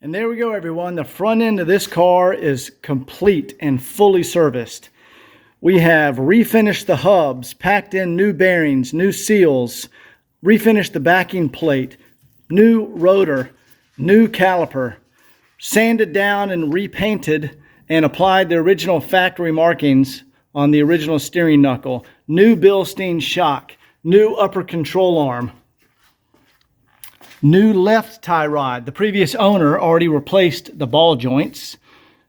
And there we go, everyone. The front end of this car is complete and fully serviced. We have refinished the hubs, packed in new bearings, new seals, refinished the backing plate, new rotor, new caliper, sanded down and repainted and applied the original factory markings on the original steering knuckle, new Bilstein shock, new upper control arm, new left tie rod. The previous owner already replaced the ball joints.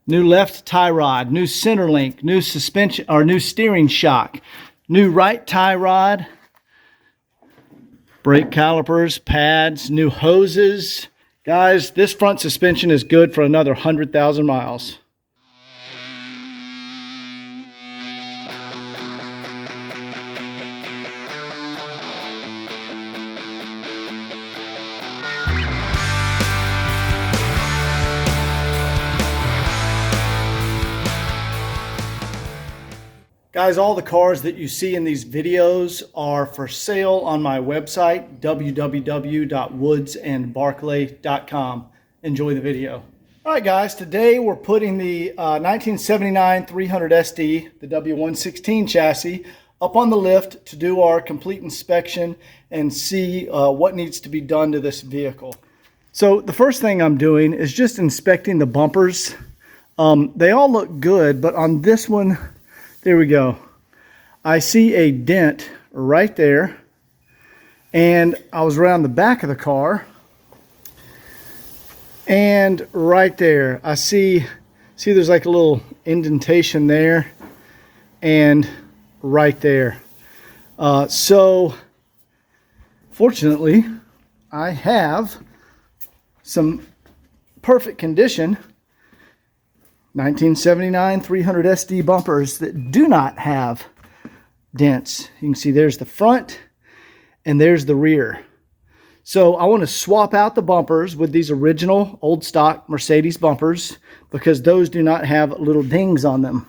New left tie rod, new center link, new suspension or new steering shock, new right tie rod, brake calipers, pads, new hoses. Guys, this front suspension is good for another 100,000 miles. Guys, all the cars that you see in these videos are for sale on my website, www.woodsandbarclay.com. Enjoy the video. All right, guys, today we're putting the 1979 300 SD, the W116 chassis, up on the lift to do our complete inspection and see what needs to be done to this vehicle. So the first thing I'm doing is just inspecting the bumpers. They all look good, but on this one, there we go. I see a dent right there, and I was around the back of the car, and right there I see there's like a little indentation there, and right there. So fortunately, I have some perfect condition 1979 300 SD bumpers that do not have dents. You can see there's the front and there's the rear. So I want to swap out the bumpers with these original old stock Mercedes bumpers because those do not have little dings on them.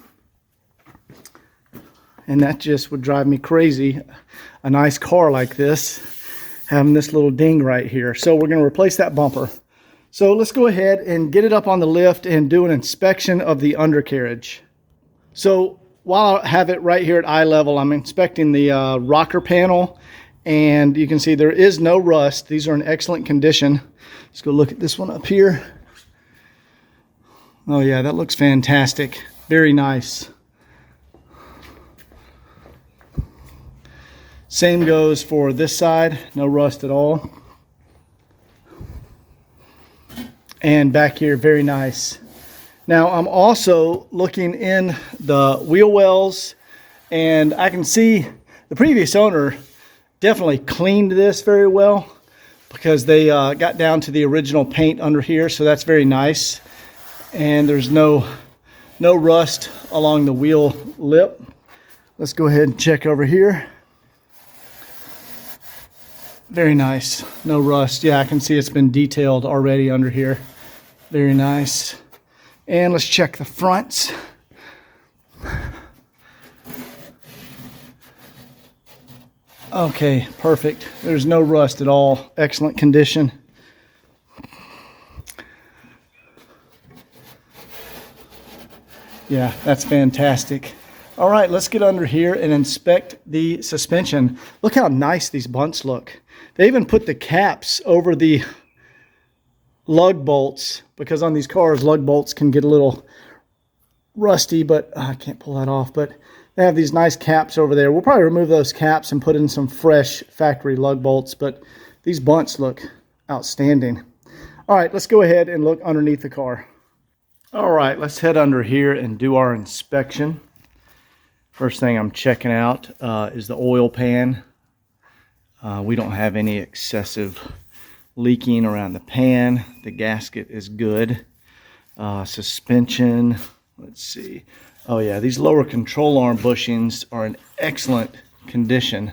And that just would drive me crazy. A nice car like this having this little ding right here. So we're going to replace that bumper. So let's go ahead and get it up on the lift and do an inspection of the undercarriage. So while I have it right here at eye level, I'm inspecting the rocker panel, and you can see there is no rust. These are in excellent condition. Let's go look at this one up here. Oh yeah, that looks fantastic. Very nice. Same goes for this side, no rust at all. And back here, very nice. Now I'm also looking in the wheel wells, and I can see the previous owner definitely cleaned this very well because they got down to the original paint under here, so that's very nice. And there's no rust along the wheel lip. Let's go ahead and check over here. Very nice, no rust. Yeah, I can see it's been detailed already under here. Very nice. And let's check the fronts. Okay, perfect. There's no rust at all. Excellent condition. Yeah, that's fantastic. All right, let's get under here and inspect the suspension. Look how nice these bunts look. They even put the caps over the lug bolts, because on these cars, lug bolts can get a little rusty, but I can't pull that off. But they have these nice caps over there. We'll probably remove those caps and put in some fresh factory lug bolts, but these bunts look outstanding. All right, let's go ahead and look underneath the car. All right, let's head under here and do our inspection. First thing I'm checking out is the oil pan. We don't have any excessive leaking around the pan. The gasket is good. Suspension, let's see. Oh yeah, these lower control arm bushings are in excellent condition.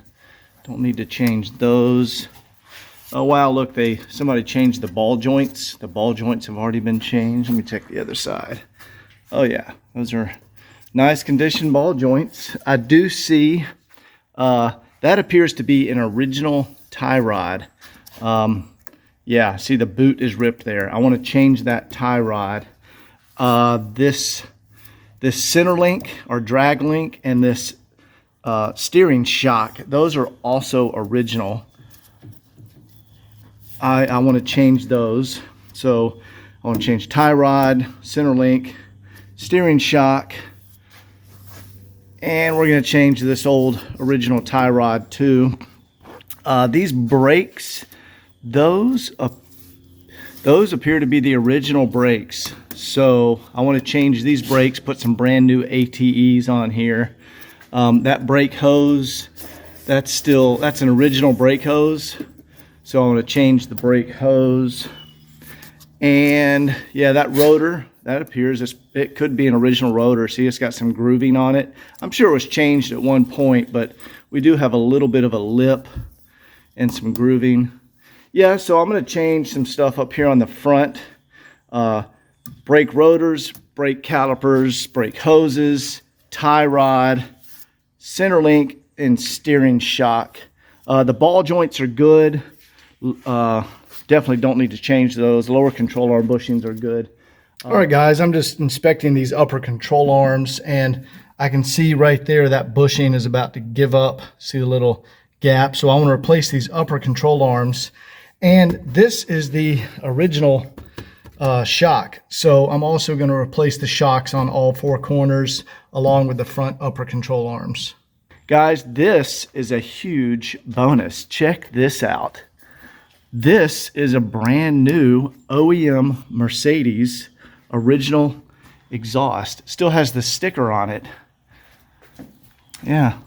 Don't need to change those. Oh wow, look, somebody changed the ball joints. The ball joints have already been changed. Let me check the other side. Oh yeah, those are nice condition ball joints. I do see that appears to be an original tie rod. Yeah, see the boot is ripped there. I want to change that tie rod. This center link or drag link and this steering shock, those are also original. I want to change those. So I want to change tie rod, center link, steering shock, and we're going to change this old original tie rod too. These brakes, those appear to be the original brakes. So I want to change these brakes, put some brand new ATEs on here. That brake hose, that's an original brake hose. So I want to change the brake hose. And yeah, that rotor, that appears, it could be an original rotor. See, it's got some grooving on it. I'm sure it was changed at one point, but we do have a little bit of a lip and some grooving. Yeah, so I'm going to change some stuff up here on the front. Brake rotors, brake calipers, brake hoses, tie rod, center link, and steering shock. The ball joints are good. Definitely don't need to change those. Lower control arm bushings are good. All right, guys, I'm just inspecting these upper control arms, and I can see right there that bushing is about to give up. See the little gap? So I want to replace these upper control arms. And this is the original shock. So I'm also going to replace the shocks on all four corners along with the front upper control arms. Guys, this is a huge bonus. Check this out. This is a brand new OEM Mercedes original exhaust. Still has the sticker on it. Yeah.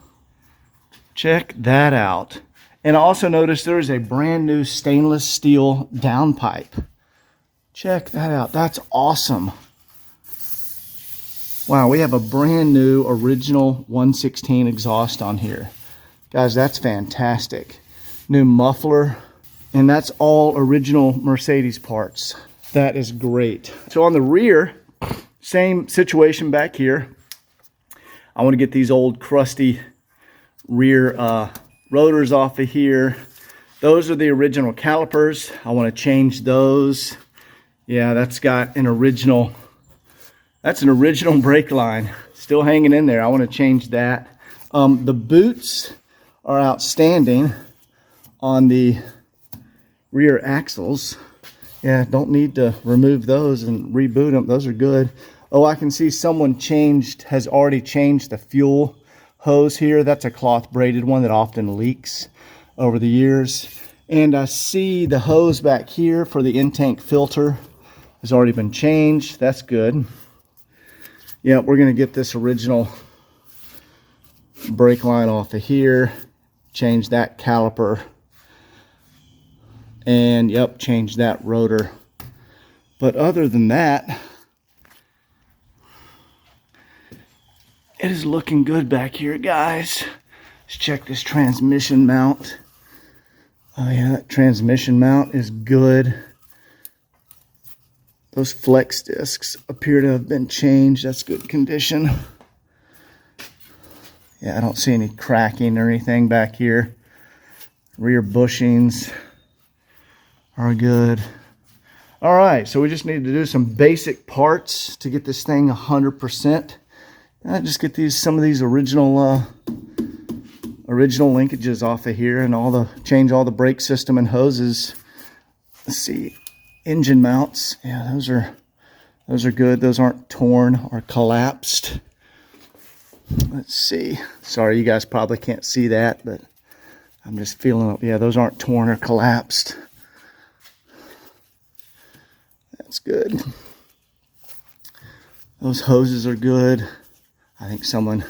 Check that out. And I also noticed there is a brand new stainless steel downpipe. Check that out. That's awesome. Wow, we have a brand new original 116 exhaust on here. Guys, that's fantastic. New muffler. And that's all original Mercedes parts. That is great. So on the rear, same situation back here. I want to get these old crusty rear rotors off of here. Those are the original calipers. I want to change those. Yeah, that's got an original, that's an original brake line. Still hanging in there. I want to change that. The boots are outstanding on the rear axles. Yeah, don't need to remove those and reboot them. Those are good. Oh, I can see someone has already changed the fuel hose here. That's a cloth braided one that often leaks over the years. And I see the hose back here for the in-tank filter has already been changed. That's good. Yeah, we're going to get this original brake line off of here. Change that caliper. And yep, change that rotor. But other than that, it is looking good back here, guys. Let's check this transmission mount. Oh yeah, that transmission mount is good. Those flex discs appear to have been changed. That's good condition. Yeah, I don't see any cracking or anything back here. Rear bushings are good. All right, so we just need to do some basic parts to get this thing 100%. I just get some of these original linkages off of here, and change all the brake system and hoses. Let's see, engine mounts. Yeah, those are good. Those aren't torn or collapsed. Let's see. Sorry, you guys probably can't see that, but I'm just feeling it. Yeah, those aren't torn or collapsed. That's good. Those hoses are good. I think someone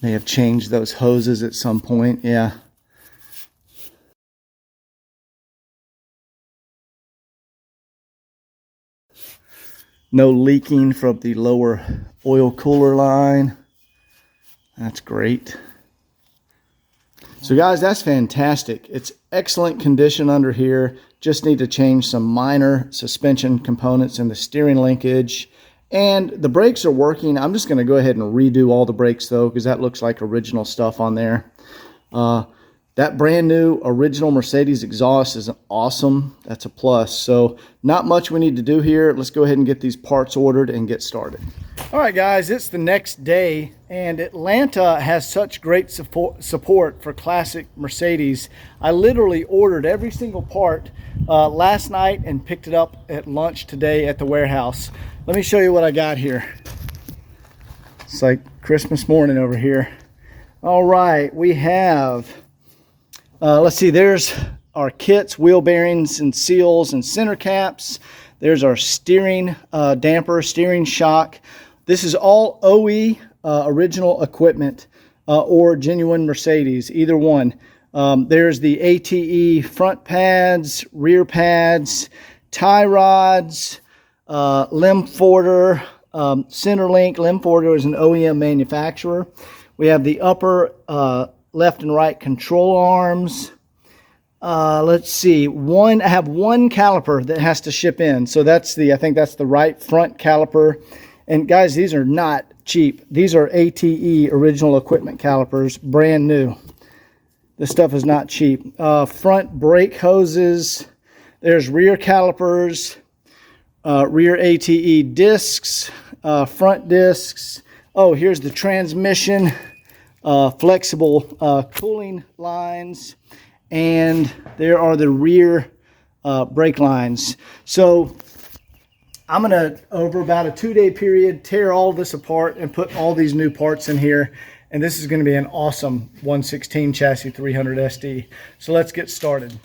may have changed those hoses at some point. Yeah. No leaking from the lower oil cooler line. That's great. So guys, that's fantastic. It's excellent condition under here. Just need to change some minor suspension components in the steering linkage. And the brakes are working. I'm just going to go ahead and redo all the brakes though, because that looks like original stuff on there. That brand new original Mercedes exhaust is awesome. That's a plus. So not much we need to do here. Let's go ahead and get these parts ordered and get started. All right, guys, it's the next day, and Atlanta has such great support for classic Mercedes. I literally ordered every single part last night and picked it up at lunch today at the warehouse. Let me show you what I got here. It's like Christmas morning over here. All right, we have... let's see, there's our kits, wheel bearings and seals and center caps. There's our steering damper, steering shock. This is all OE original equipment or genuine Mercedes, either one. There's the ATE front pads, rear pads, tie rods, Limforder, Centerlink. Limforder is an OEM manufacturer. We have the upper left and right control arms. Let's see, I have one caliper that has to ship in. So that's I think that's the right front caliper. And guys, these are not cheap. These are ATE original equipment calipers, brand new. This stuff is not cheap. Front brake hoses. There's rear calipers, rear ATE discs, front discs. Oh, here's the transmission. Flexible cooling lines, and there are the rear brake lines. So I'm gonna, over about a 2-day period, tear all this apart and put all these new parts in here, and this is gonna be an awesome 116 chassis 300 SD. So let's get started.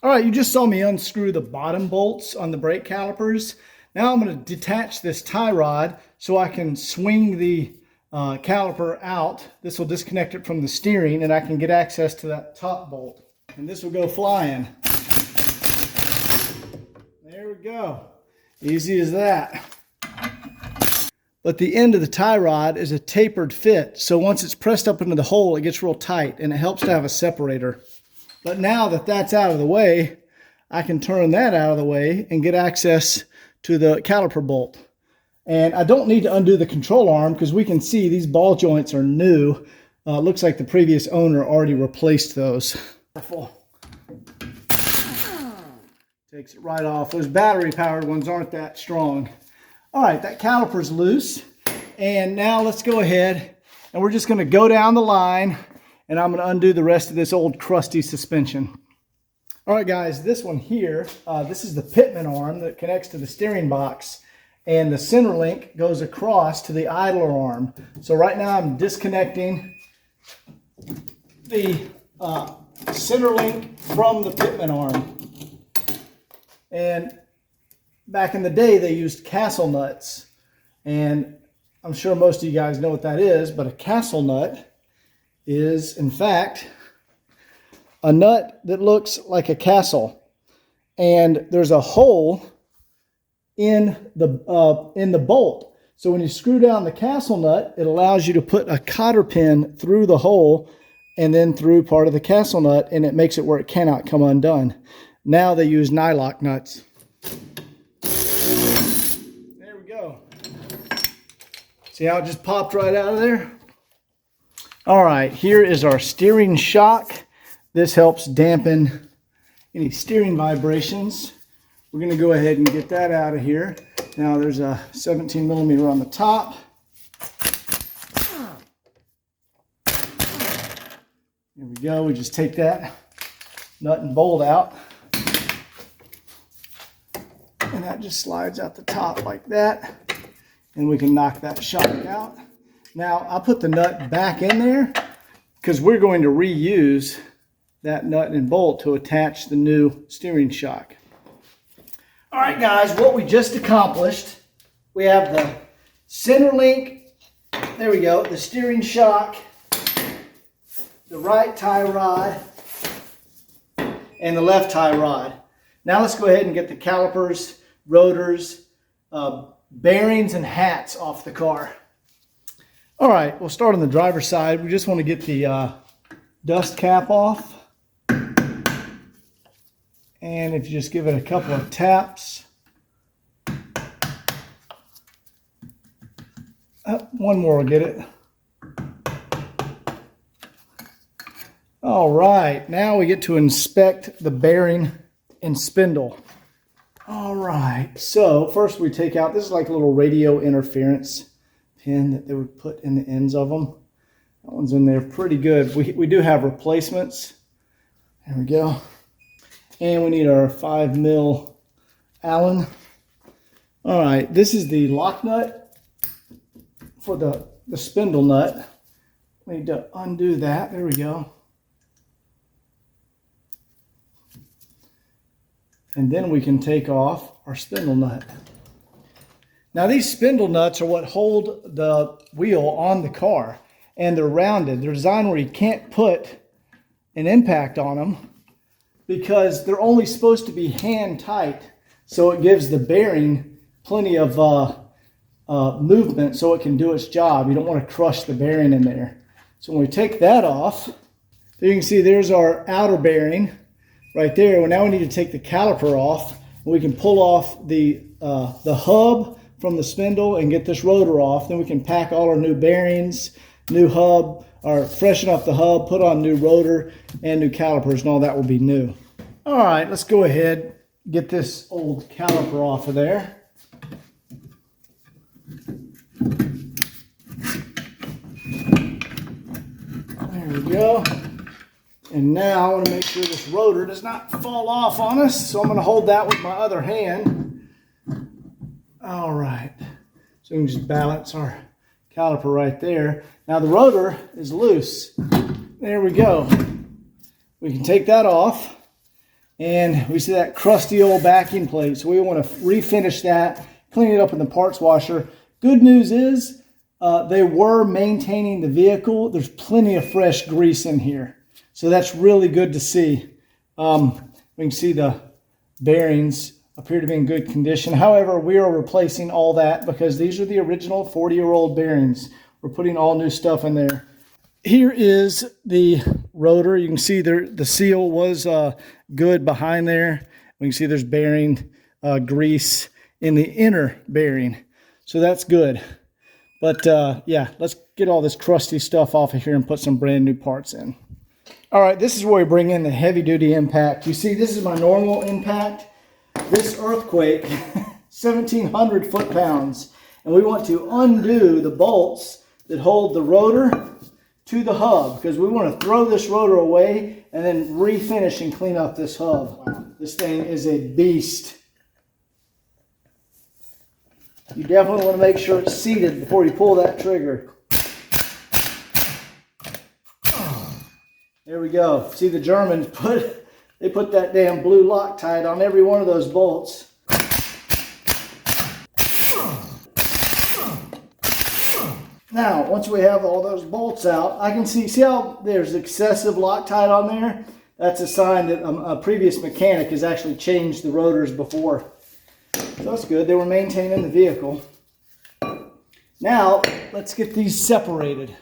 All right, you just saw me unscrew the bottom bolts on the brake calipers. Now I'm going to detach this tie rod so I can swing the caliper out. This will disconnect it from the steering, and I can get access to that top bolt. And this will go flying. There we go. Easy as that. But the end of the tie rod is a tapered fit. So once it's pressed up into the hole, it gets real tight, and it helps to have a separator. But now that that's out of the way, I can turn that out of the way and get access to the caliper bolt. And I don't need to undo the control arm because we can see these ball joints are new. Looks like the previous owner already replaced those. Takes it right off. Those battery powered ones aren't that strong. All right, that caliper's loose. And now let's go ahead and we're just gonna go down the line, and I'm gonna undo the rest of this old crusty suspension. All right, guys, this one here, this is the pitman arm that connects to the steering box, and the center link goes across to the idler arm. So right now I'm disconnecting the center link from the pitman arm. And back in the day, they used castle nuts, and I'm sure most of you guys know what that is, but a castle nut is, in fact, a nut that looks like a castle, and there's a hole in the bolt. So when you screw down the castle nut, it allows you to put a cotter pin through the hole and then through part of the castle nut, and it makes it where it cannot come undone. Now they use nylock nuts. There we go. See how it just popped right out of there? All right, here is our steering shock. This helps dampen any steering vibrations. We're going to go ahead and get that out of here. Now there's a 17 millimeter on the top. Here we go. We just take that nut and bolt out. And that just slides out the top like that. And we can knock that shock out. Now I'll put the nut back in there because we're going to reuse that nut and bolt to attach the new steering shock. All right, guys, what we just accomplished, we have the center link, there we go, the steering shock, the right tie rod, and the left tie rod. Now let's go ahead and get the calipers, rotors, bearings, and hats off the car. All right, we'll start on the driver's side. We just want to get the dust cap off. And if you just give it a couple of taps, One more will get it. All right, now we get to inspect the bearing and spindle. All right, so first we take out, this is like a little radio interference pin that they would put in the ends of them. That one's in there pretty good. We do have replacements. There we go. And we need our 5mm Allen. All right, this is the lock nut for the spindle nut. We need to undo that. There we go. And then we can take off our spindle nut. Now these spindle nuts are what hold the wheel on the car, and they're rounded. They're designed where you can't put an impact on them because they're only supposed to be hand tight, so it gives the bearing plenty of movement so it can do its job. You don't want to crush the bearing in there. So when we take that off, there you can see there's our outer bearing right there. Well, now we need to take the caliper off. We can pull off the hub from the spindle and get this rotor off. Then we can pack all our new bearings, new hub, or freshen up the hub, put on new rotor and new calipers, and all that will be new. All right, let's go ahead, get this old caliper off of there. There we go. And now I want to make sure this rotor does not fall off on us. So I'm going to hold that with my other hand. All right. So we can just balance our caliper right there. Now the rotor is loose. There we go. We can take that off. And we see that crusty old backing plate. So we want to refinish that, clean it up in the parts washer. Good news is they were maintaining the vehicle. There's plenty of fresh grease in here. So that's really good to see. We can see the bearings appear to be in good condition. However, we are replacing all that because these are the original 40-year-old bearings. We're putting all new stuff in there. Here is the rotor. You can see there, the seal was good behind there. We can see there's bearing grease in the inner bearing. So that's good. But yeah, let's get all this crusty stuff off of here and put some brand new parts in. All right, this is where we bring in the heavy duty impact. You see, this is my normal impact. This earthquake, 1,700 foot-pounds. And we want to undo the bolts that hold the rotor to the hub because we want to throw this rotor away and then refinish and clean up this hub. Wow. This thing is a beast. You definitely want to make sure it's seated before you pull that trigger. There we go. See, the Germans put that damn blue Loctite on every one of those bolts. Now, once we have all those bolts out, I can see how there's excessive Loctite on there? That's a sign that a previous mechanic has actually changed the rotors before. So that's good. They were maintaining the vehicle. Now, let's get these separated.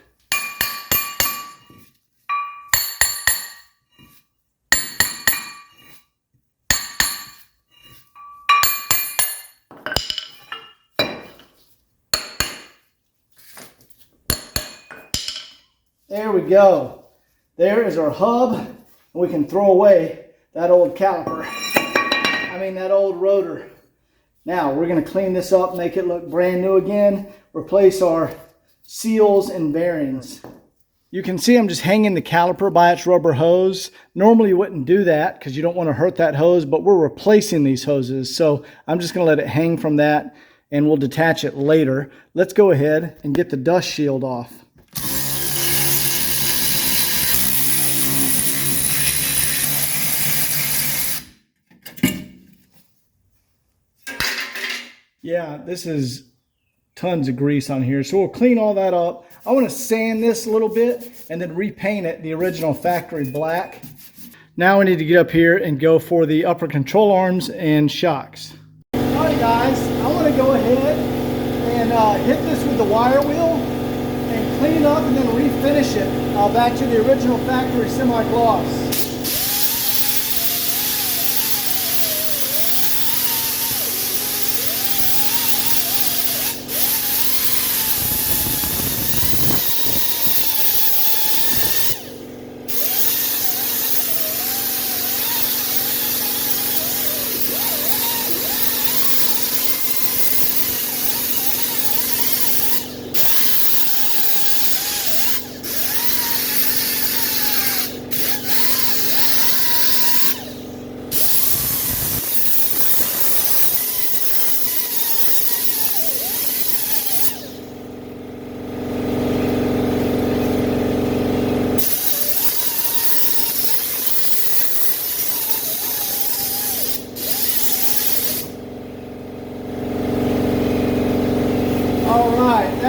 There we go. There is our hub, and we can throw away that old caliper. That old rotor. Now we're going to clean this up, make it look brand new again, replace our seals and bearings. You can see I'm just hanging the caliper by its rubber hose. Normally you wouldn't do that because you don't want to hurt that hose, but we're replacing these hoses. So I'm just going to let it hang from that and we'll detach it later. Let's go ahead and get the dust shield off. Yeah, this is tons of grease on here. So we'll clean all that up. I want to sand this a little bit and then repaint it the original factory black. Now we need to get up here and go for the upper control arms and shocks. All right, guys, I want to go ahead and hit this with the wire wheel and clean it up and then refinish it back to the original factory semi-gloss.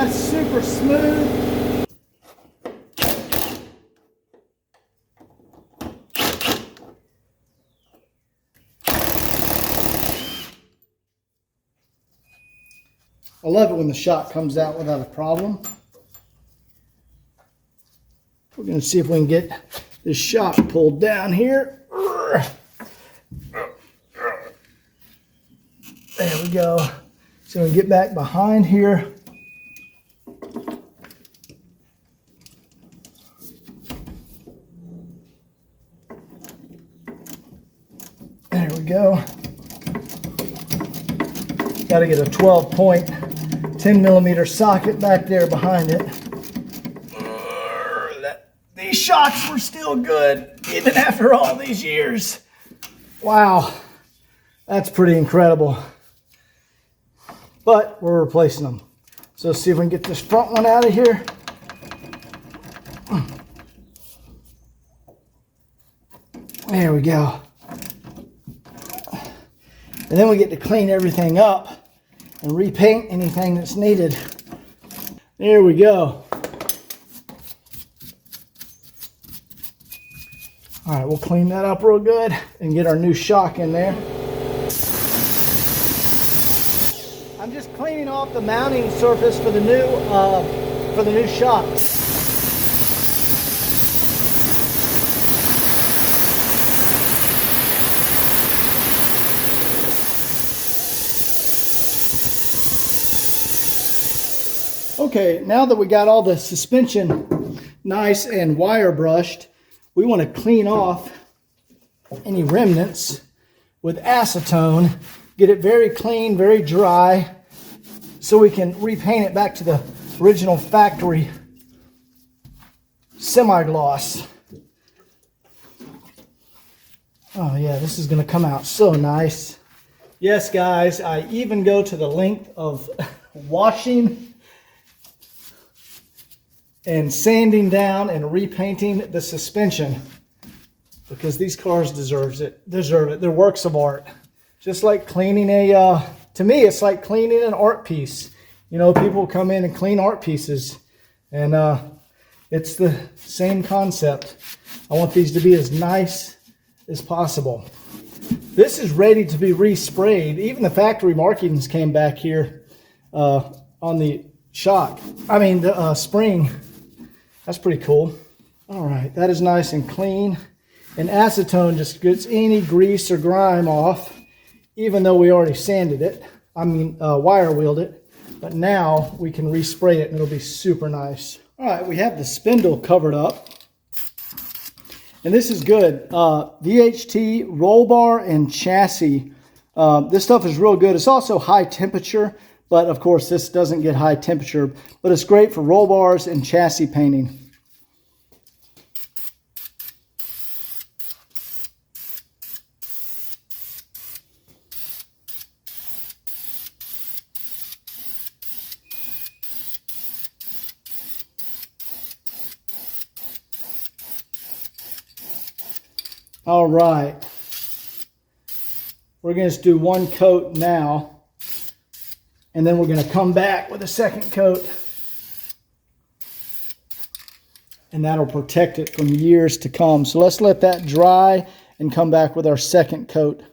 That's super smooth. I love it when the shock comes out without a problem. We're going to see if we can get this shock pulled down here. There we go. So we get back behind here. There we go. Got to get a 12-point 10mm socket back there behind it. These shocks were still good even after all these years. Wow, that's pretty incredible. But we're replacing them. So let's see if we can get this front one out of here. There we go. And then we get to clean everything up and repaint anything that's needed. There we go. All right, we'll clean that up real good and get our new shock in there. I'm just cleaning off the mounting surface for the new shock. Okay, now that we got all the suspension nice and wire brushed, we want to clean off any remnants with acetone, get it very clean, very dry, so we can repaint it back to the original factory semi-gloss. Oh yeah, this is going to come out so nice. Yes, guys, I even go to the length of washing and sanding down and repainting the suspension because these cars deserve it. They're works of art. Just like cleaning to me, it's like cleaning an art piece. You know, people come in and clean art pieces, and it's the same concept. I want these to be as nice as possible. This is ready to be resprayed. Even the factory markings came back here on the shock. The spring. That's pretty cool. All right, that is nice and clean. And acetone just gets any grease or grime off, even though we already sanded it. Wire wheeled it. But now we can respray it and it'll be super nice. All right, we have the spindle covered up. And this is good. VHT roll bar and chassis. This stuff is real good. It's also high temperature. But of course, this doesn't get high temperature, but it's great for roll bars and chassis painting. All right. We're going to just do one coat now. And then we're going to come back with a second coat. And that'll protect it from years to come. So let's let that dry and come back with our second coat.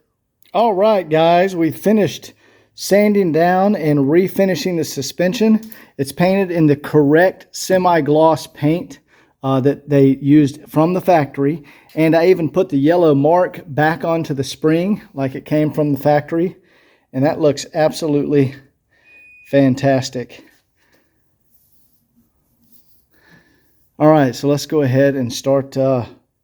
All right, guys, we finished sanding down and refinishing the suspension. It's painted in the correct semi-gloss paint that they used from the factory. And I even put the yellow mark back onto the spring like it came from the factory. And that looks absolutely fantastic. All right, so let's go ahead and start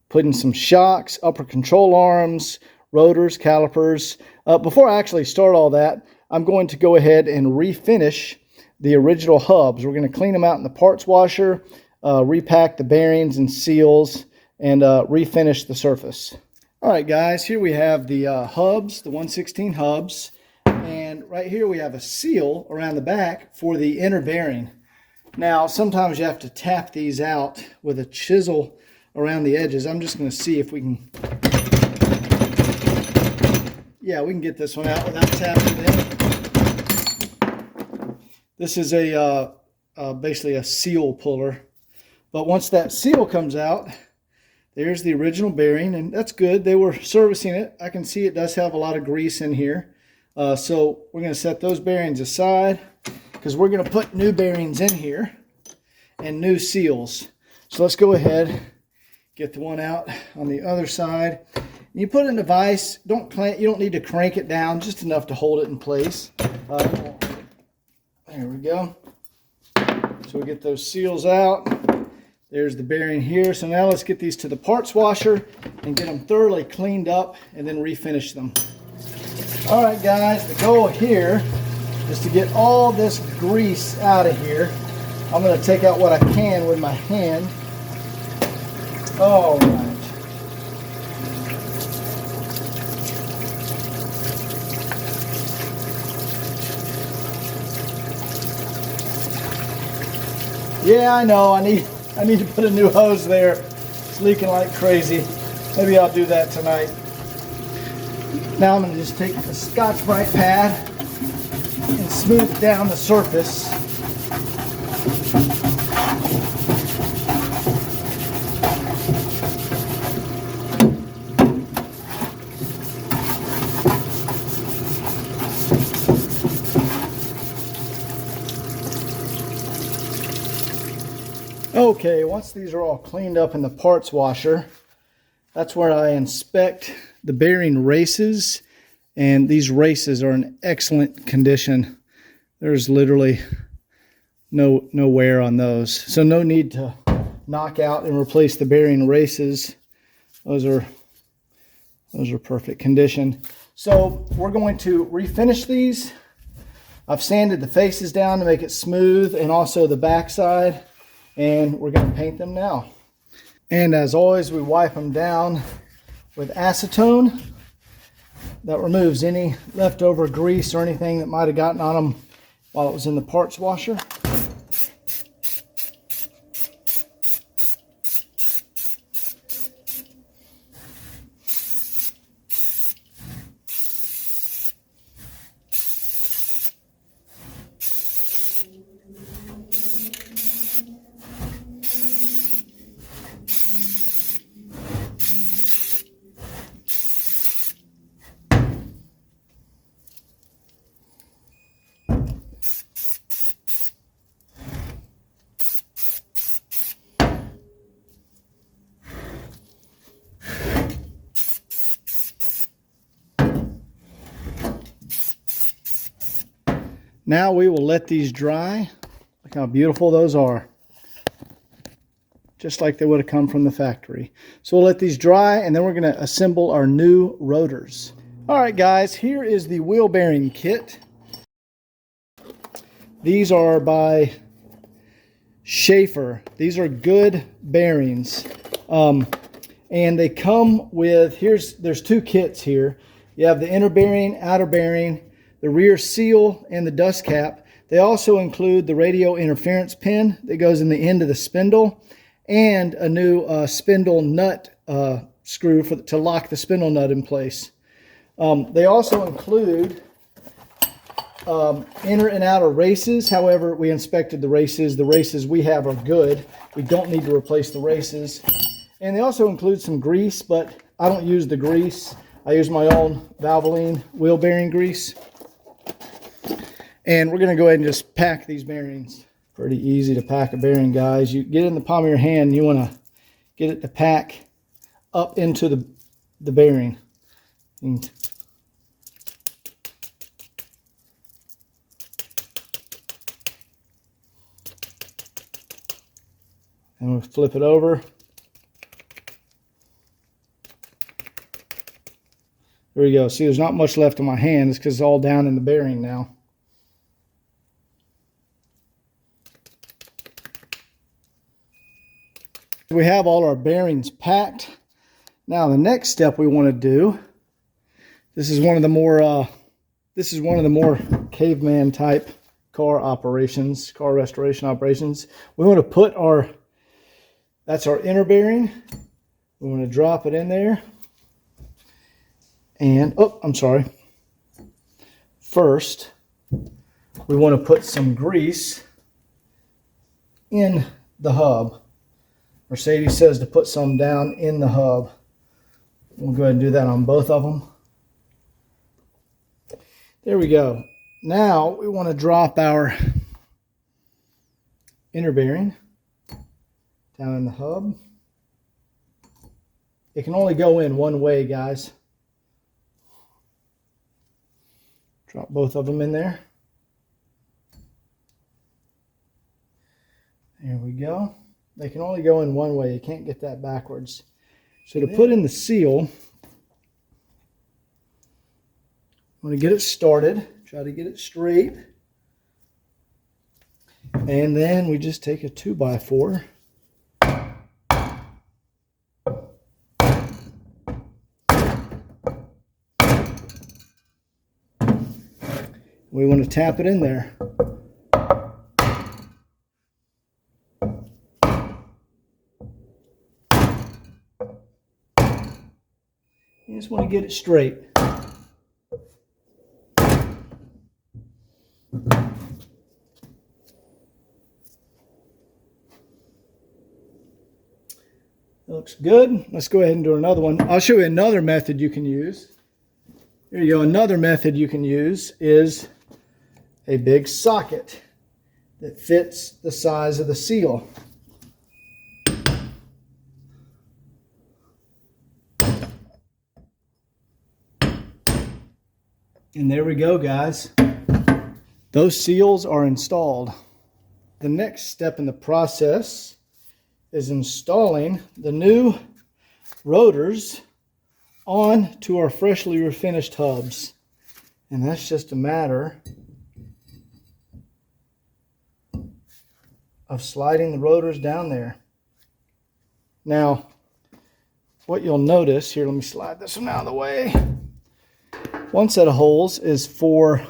putting some shocks, upper control arms, rotors, calipers. Before I actually start all that, I'm going to go ahead and refinish the original hubs. We're going to clean them out in the parts washer, repack the bearings and seals, and refinish the surface. All right, guys, here we have the hubs, the 1/16 hubs. And right here we have a seal around the back for the inner bearing. Now, sometimes you have to tap these out with a chisel around the edges. I'm just going to see if we can... Yeah, we can get this one out without tapping it in. This is a basically a seal puller. But once that seal comes out, there's the original bearing, and that's good. They were servicing it. I can see it does have a lot of grease in here. So we're going to set those bearings aside because we're going to put new bearings in here and new seals. So let's go ahead, get the one out on the other side. You put it in the vise. You don't need to crank it down, just enough to hold it in place. There we go. So we get those seals out. There's the bearing here. So now let's get these to the parts washer and get them thoroughly cleaned up and then refinish them. All right, guys, the goal here is to get all this grease out of here. I'm going to take out what I can with my hand. All right. Yeah, I know. I need to put a new hose there. It's leaking like crazy. Maybe I'll do that tonight. Now I'm going to just take the Scotch-Brite pad and smooth down the surface. Okay, once these are all cleaned up in the parts washer, that's where I inspect the bearing races, and these races are in excellent condition. There's literally no wear on those, so no need to knock out and replace the bearing races. Those are perfect condition. So we're going to refinish these. I've sanded the faces down to make it smooth, and also the backside, and we're going to paint them now. And as always, we wipe them down with acetone. That removes any leftover grease or anything that might have gotten on them while it was in the parts washer. Now we will let these dry. Look how beautiful those are. Just like they would have come from the factory. So we'll let these dry, and then we're going to assemble our new rotors. All right, guys, here is the wheel bearing kit. These are by Schaefer. These are good bearings. And they come with, there's two kits here. You have the inner bearing, outer bearing, the rear seal, and the dust cap. They also include the radio interference pin that goes in the end of the spindle, and a new spindle nut screw to lock the spindle nut in place. They also include inner and outer races. However, we inspected the races. The races we have are good. We don't need to replace the races. And they also include some grease, but I don't use the grease. I use my own Valvoline wheel bearing grease. And we're going to go ahead and just pack these bearings. Pretty easy to pack a bearing, guys. You get it in the palm of your hand, and you want to get it to pack up into the bearing. And we'll flip it over. There we go. See, there's not much left on my hand. It's because it's all down in the bearing now. We have all our bearings packed. Now the next step we want to do, this is one of the more caveman type car restoration operations. We want to put that's our inner bearing. We want to drop it in there. And, first, we want to put some grease in the hub. Mercedes says to put some down in the hub. We'll go ahead and do that on both of them. There we go. Now we want to drop our inner bearing down in the hub. It can only go in one way, guys. Drop both of them in there. There we go. They can only go in one way. You can't get that backwards. So to put in the seal, I'm going to get it started. Try to get it straight. And then we just take a 2x4. We want to tap it in there. You just want to get it straight. Looks good. Let's go ahead and do another one. I'll show you another method you can use. Here you go. Another method you can use is a big socket that fits the size of the seal. And there we go, guys. Those seals are installed. The next step in the process is installing the new rotors onto our freshly refinished hubs. And that's just a matter of sliding the rotors down there. Now, what you'll notice here, let me slide this one out of the way. One set of holes is for,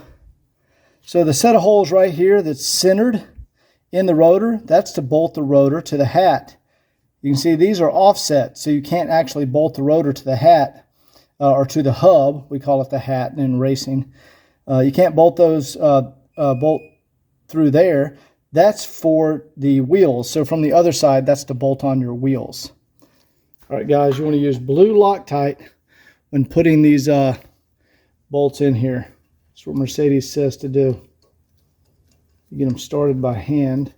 so the set of holes right here that's centered in the rotor, that's to bolt the rotor to the hat. You can see these are offset, so you can't actually bolt the rotor to the hat or to the hub. We call it the hat in racing. You can't bolt those bolt through there. That's for the wheels. So from the other side, that's to bolt on your wheels. All right, guys, you want to use blue Loctite when putting these bolts in here. That's what Mercedes says to do. You get them started by hand.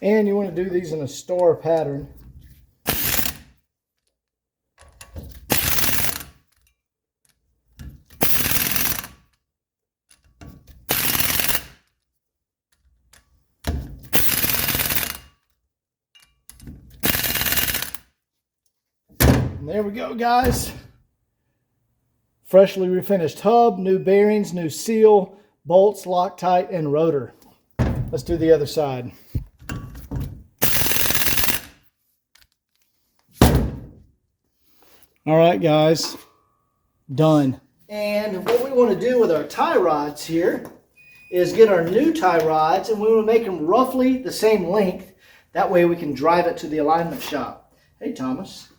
And you want to do these in a star pattern. And there we go, guys. Freshly refinished hub, new bearings, new seal, bolts, Loctite, and rotor. Let's do the other side. All right, guys, done. And what we want to do with our tie rods here is get our new tie rods, and we want to make them roughly the same length. That way we can drive it to the alignment shop. Hey, Thomas.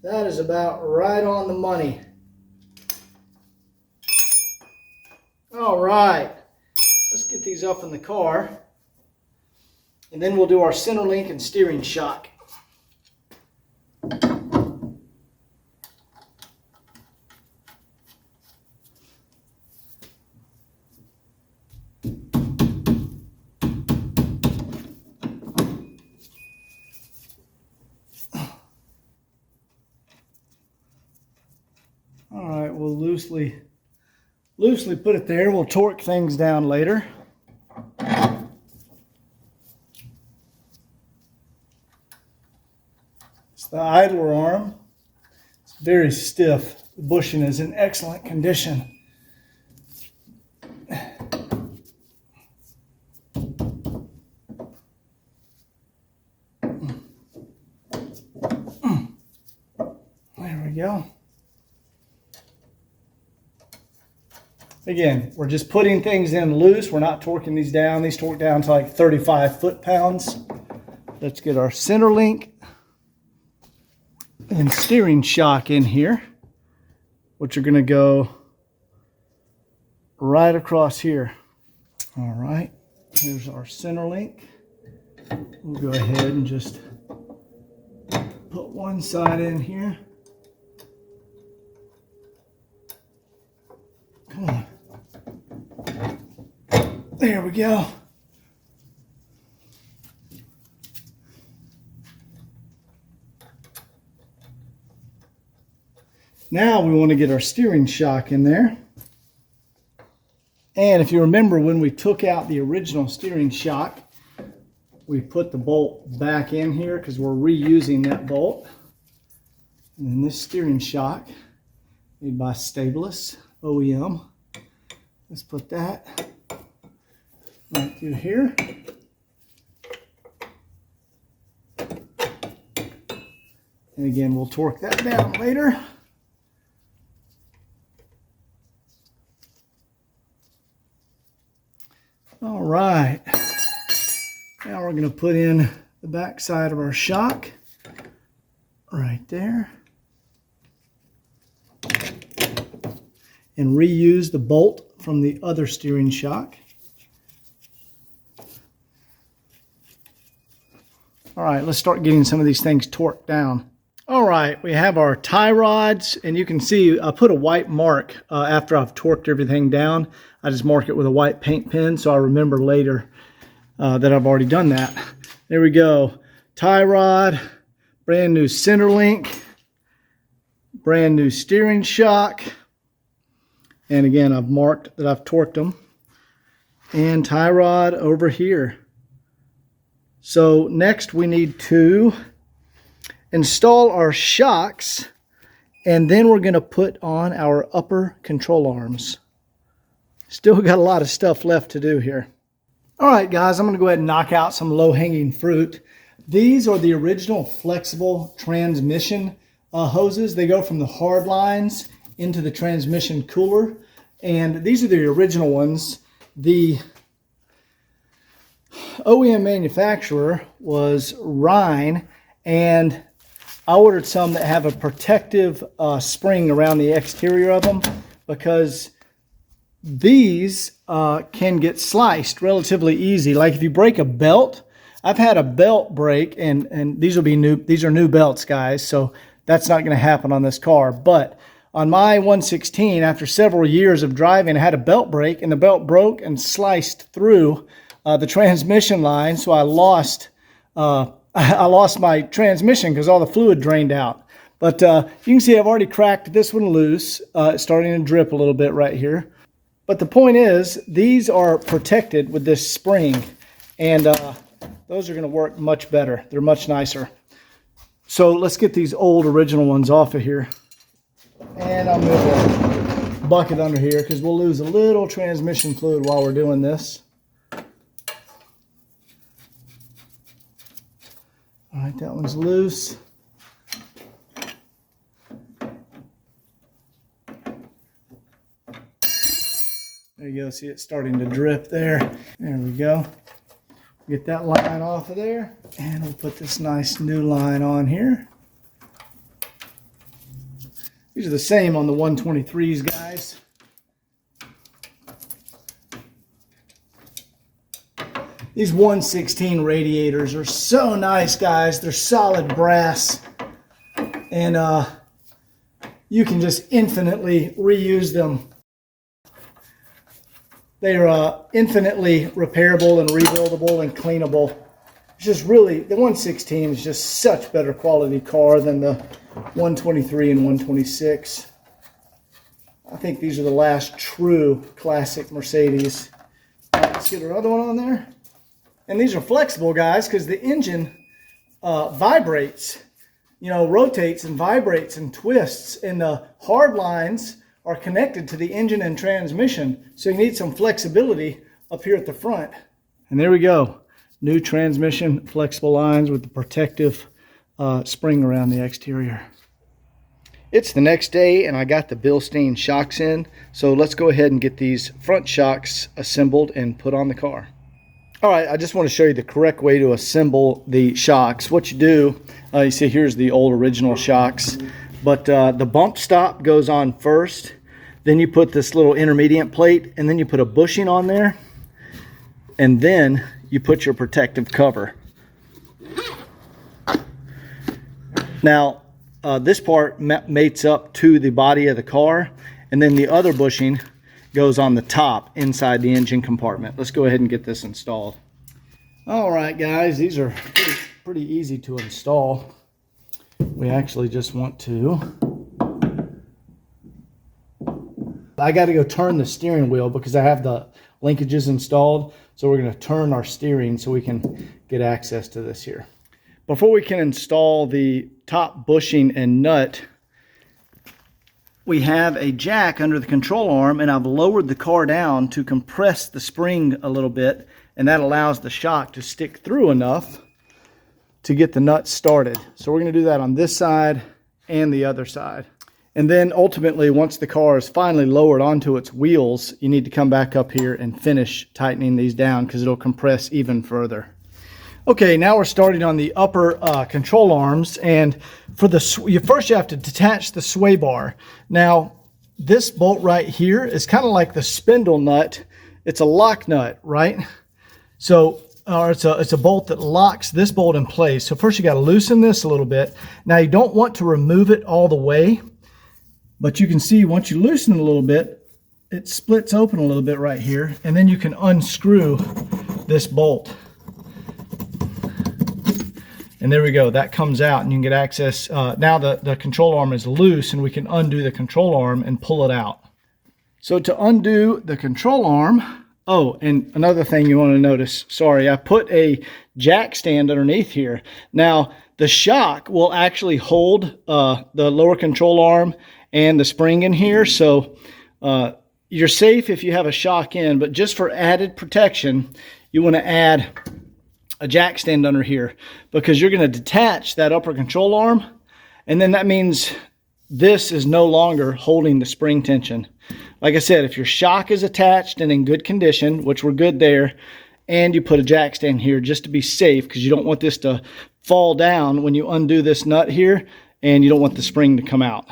That is about right on the money. All right, let's get these up in the car, and then we'll do our center link and steering shock. All right, we'll loosely put it there. We'll torque things down later. It's the idler arm. It's very stiff. The bushing is in excellent condition. There we go. Again, we're just putting things in loose. We're not torquing these down. These torque down to like 35 foot-pounds. Let's get our center link. and steering shock in here, which are going to go right across here. All right, here's our center link. We'll go ahead and just put one side in here. Come on. There we go. Now we want to get our steering shock in there. And if you remember, when we took out the original steering shock, we put the bolt back in here because we're reusing that bolt. And then this steering shock, made by Stabilis OEM. Let's put that right through here. And again, we'll torque that down later. All right, now we're going to put in the back side of our shock right there and reuse the bolt from the other steering shock. All right, let's start getting some of these things torqued down. All right, we have our tie rods, and you can see I put a white mark after I've torqued everything down. I just mark it with a white paint pen so I remember later that I've already done that. There we go. Tie rod, brand new center link, brand new steering shock, and again I've marked that I've torqued them, and tie rod over here. So next we need to install our shocks, and then we're going to put on our upper control arms. Still got a lot of stuff left to do here. All right, guys, I'm going to go ahead and knock out some low-hanging fruit. These are the original flexible transmission hoses. They go from the hard lines into the transmission cooler, and these are the original ones. The OEM manufacturer was Rhine, and I ordered some that have a protective spring around the exterior of them, because these can get sliced relatively easy. Like if you break a belt, I've had a belt break, and these will be new. These are new belts, guys, so that's not going to happen on this car. But on my 116, after several years of driving, I had a belt break, and the belt broke and sliced through the transmission line, so I lost my transmission because all the fluid drained out. But you can see I've already cracked this one loose. It's starting to drip a little bit right here. But the point is, these are protected with this spring, and those are going to work much better. They're much nicer. So let's get these old original ones off of here. And I'll move a bucket under here because we'll lose a little transmission fluid while we're doing this. All right, that one's loose. There you go, see it starting to drip there. There we go. Get that line off of there, and we'll put this nice new line on here. These are the same on the 123s, guys. These 116 radiators are so nice, guys. They're solid brass, and you can just infinitely reuse them. They're infinitely repairable and rebuildable and cleanable. It's just really, the 116 is just such better quality car than the 123 and 126. I think these are the last true classic Mercedes. Let's get our other one on there. And these are flexible, guys, because the engine vibrates, you know, rotates and vibrates and twists, and the hard lines are connected to the engine and transmission. So you need some flexibility up here at the front. And there we go. New transmission flexible lines with the protective spring around the exterior. It's the next day, and I got the Bilstein shocks in. So let's go ahead and get these front shocks assembled and put on the car. All right, I just want to show you the correct way to assemble the shocks. What you do, you see here's the old original shocks, but the bump stop goes on first, then you put this little intermediate plate, and then you put a bushing on there, and then you put your protective cover. Now, this part mates up to the body of the car, and then the other bushing goes on the top inside the engine compartment. Let's go ahead and get this installed. All right, guys, these are pretty easy to install. We actually just want to, I got to go turn the steering wheel because I have the linkages installed. So we're going to turn our steering so we can get access to this here. Before we can install the top bushing and nut, we have a jack under the control arm, and I've lowered the car down to compress the spring a little bit, and that allows the shock to stick through enough to get the nut started. So we're going to do that on this side and the other side. And then ultimately, once the car is finally lowered onto its wheels, you need to come back up here and finish tightening these down because it'll compress even further. Okay, now we're starting on the upper control arms, and for the first you have to detach the sway bar. Now, this bolt right here is kind of like the spindle nut. It's a lock nut, right? So, it's a bolt that locks this bolt in place. So first you got to loosen this a little bit. Now you don't want to remove it all the way, but you can see once you loosen it a little bit, it splits open a little bit right here, and then you can unscrew this bolt. And there we go, that comes out and you can get access. Now the control arm is loose and we can undo the control arm and pull it out. So to undo the control arm, oh, and another thing you want to notice, sorry, I put a jack stand underneath here. Now the shock will actually hold the lower control arm and the spring in here. So you're safe if you have a shock in, but just for added protection, you want to add a jack stand under here because you're going to detach that upper control arm, and then that means this is no longer holding the spring tension. Like I said, if your shock is attached and in good condition, which we're good there, and you put a jack stand here just to be safe because you don't want this to fall down when you undo this nut here, and you don't want the spring to come out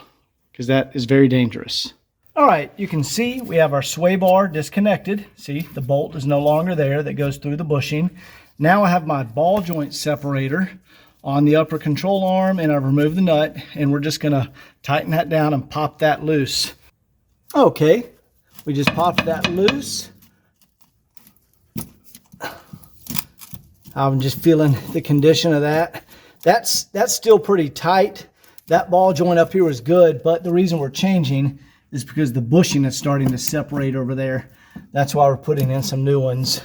because that is very dangerous. All right, you can see we have our sway bar disconnected. See, the bolt is no longer there that goes through the bushing. Now I have my ball joint separator on the upper control arm, and I've removed the nut, and we're just gonna tighten that down and pop that loose. Okay, we just popped that loose. I'm just feeling the condition of that. That's still pretty tight. That ball joint up here was good, but the reason we're changing is because the bushing is starting to separate over there. That's why we're putting in some new ones.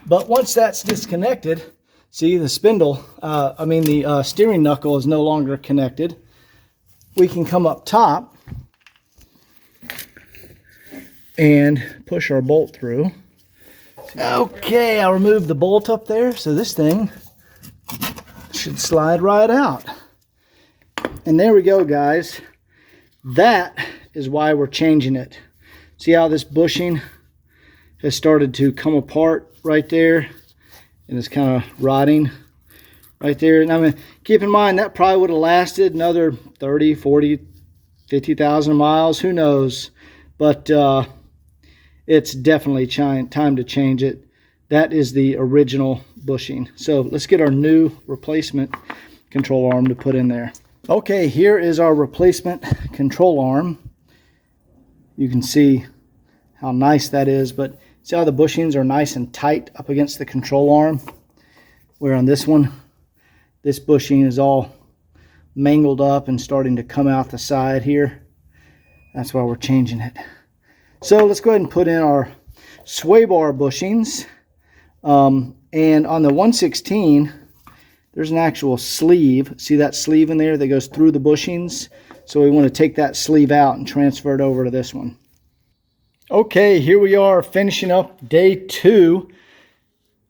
But once that's disconnected, see the spindle, the steering knuckle is no longer connected. We can come up top and push our bolt through. Okay, I'll remove the bolt up there, so this thing should slide right out. And there we go, guys. That is why we're changing it. See how this bushing has started to come apart right there, and it's kind of rotting right there. And I mean, keep in mind that probably would have lasted another 30, 40, 50,000 miles, who knows, but it's definitely time to change it. That is the original bushing. So let's get our new replacement control arm to put in there. Okay, here is our replacement control arm. You can see how nice that is, but see how the bushings are nice and tight up against the control arm? Where on this one, this bushing is all mangled up and starting to come out the side here. That's why we're changing it. So let's go ahead and put in our sway bar bushings. And on the 116, there's an actual sleeve. See that sleeve in there that goes through the bushings? So we want to take that sleeve out and transfer it over to this one. Okay, here we are finishing up day 2.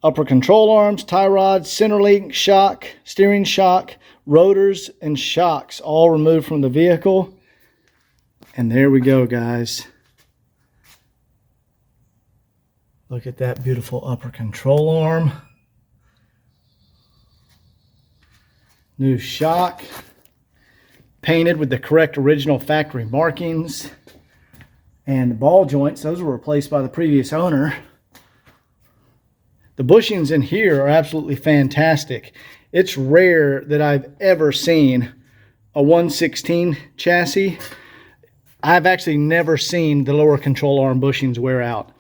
Upper control arms, tie rods, center link, shock, steering shock, rotors, and shocks all removed from the vehicle. And there we go, guys. Look at that beautiful upper control arm. New shock. Painted with the correct original factory markings. And the ball joints, those were replaced by the previous owner. The bushings in here are absolutely fantastic. It's rare that I've ever seen a 116 chassis. I've actually never seen the lower control arm bushings wear out.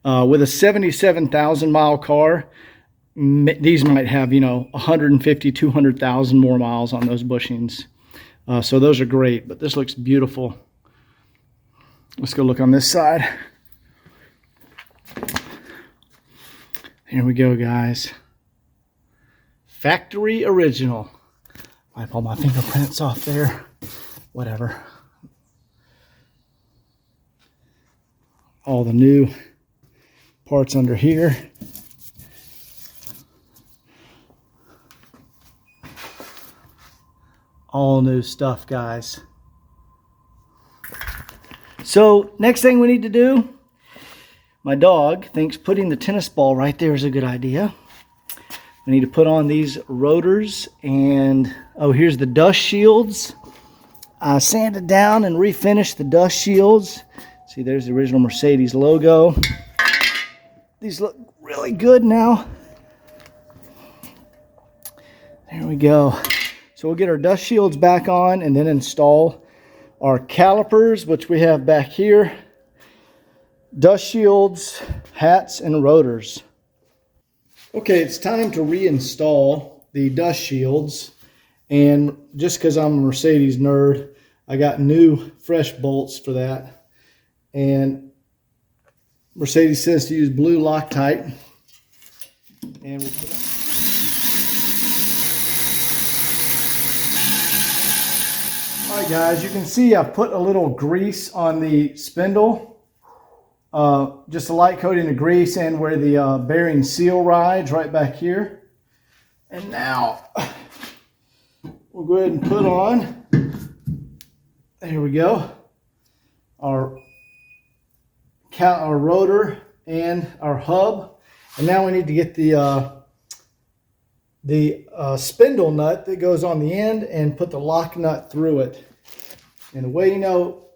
With a 77,000 mile car, these might have, 150, 200,000 more miles on those bushings. So those are great, but this looks beautiful. Let's go look on this side. Here we go, guys. Factory original. Wipe all my fingerprints off there. Whatever. All the new parts under here. All new stuff, guys. So next thing we need to do, my dog thinks putting the tennis ball right there is a good idea. We need to put on these rotors, and oh, here's the dust shields. I sanded down and refinished the dust shields. See, there's the original Mercedes logo. These look really good now. There we go. So we'll get our dust shields back on and then install our calipers, which we have back here. Dust shields, hats, and rotors. Okay, it's time to reinstall the dust shields. And just because I'm a Mercedes nerd, I got new fresh bolts for that. And Mercedes says to use blue Loctite. And we'll put it. All right, guys, you can see I put a little grease on the spindle. Just a light coating of grease, and where the bearing seal rides right back here. And now we'll go ahead and put on, there we go, our rotor and our hub. And now we need to get the spindle nut that goes on the end and put the lock nut through it. And the way you know,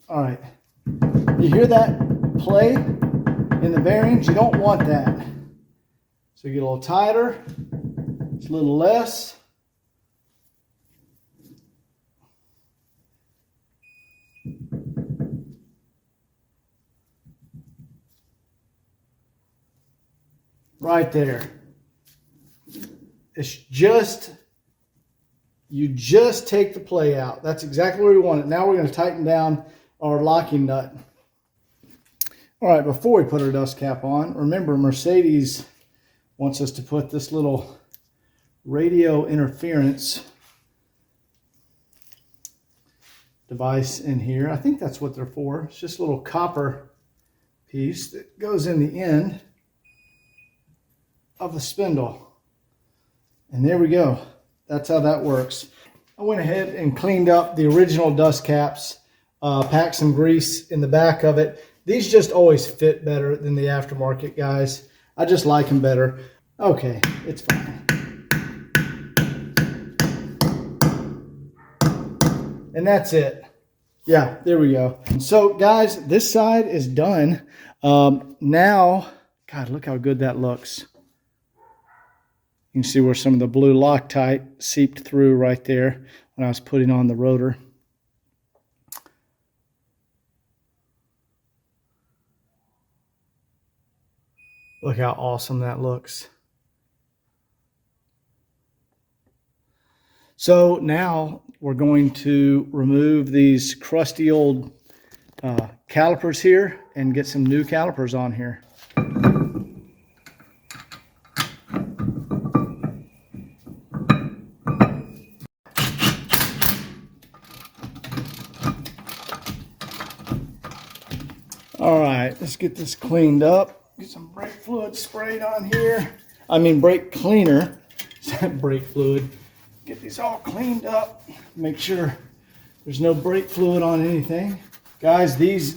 all right, you hear that play in the bearings? You don't want that. So you get a little tighter, it's a little less. Right there. It's just, you just take the play out. That's exactly where we want it. Now we're going to tighten down our locking nut. All right, before we put our dust cap on, remember Mercedes wants us to put this little radio interference device in here. I think that's what they're for. It's just a little copper piece that goes in the end of the spindle. And there we go. That's how that works. I went ahead and cleaned up the original dust caps, packed some grease in the back of it. These just always fit better than the aftermarket, guys. I just like them better. Okay, it's fine. And that's it. Yeah, there we go. So guys, this side is done. Now, God, look how good that looks. You can see where some of the blue Loctite seeped through right there when I was putting on the rotor. Look how awesome that looks. So now we're going to remove these crusty old calipers here and get some new calipers on here. All right, let's get this cleaned up. Get some brake fluid sprayed on here. I mean brake cleaner, brake fluid. Get these all cleaned up. Make sure there's no brake fluid on anything. Guys, these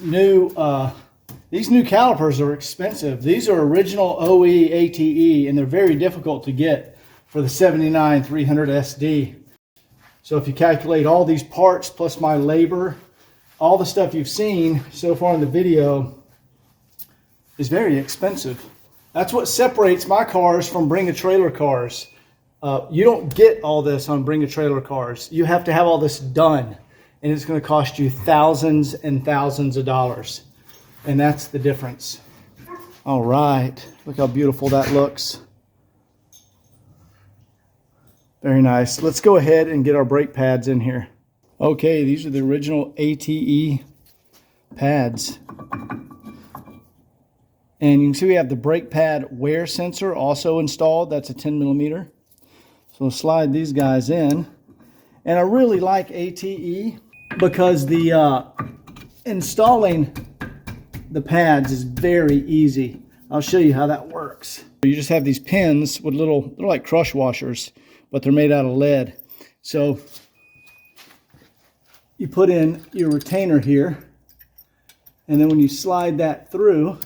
These new calipers are expensive. These are original OE ATE, and they're very difficult to get for the 79 300 SD. So if you calculate all these parts plus my labor, all the stuff you've seen so far in the video is very expensive. That's what separates my cars from Bring a Trailer cars. You don't get all this on Bring a Trailer cars. You have to have all this done, and it's going to cost you thousands and thousands of dollars. And that's the difference. All right, look how beautiful that looks. Very nice. Let's go ahead and get our brake pads in here. Okay, these are the original ATE pads. And you can see we have the brake pad wear sensor also installed. That's a 10 millimeter. So we'll slide these guys in. And I really like ATE because the installing the pads is very easy. I'll show you how that works. You just have these pins with they're like crush washers, but they're made out of lead. So you put in your retainer here, and then when you slide that through,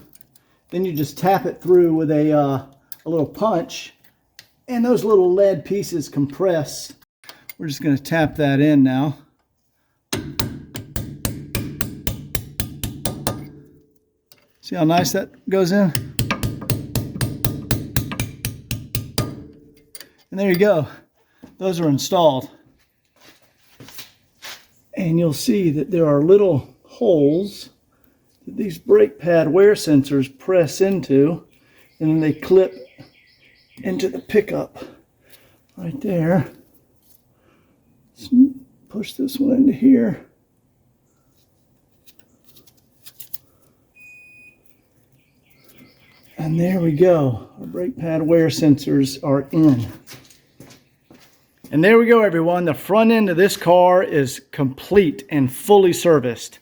then you just tap it through with a little punch, and those little lead pieces compress. We're just going to tap that in now. See how nice that goes in? And there you go. Those are installed. And you'll see that there are little holes that these brake pad wear sensors press into, and then they clip into the pickup right there. Let's push this one into here. And there we go. Our brake pad wear sensors are in. And there we go, everyone. The front end of this car is complete and fully serviced.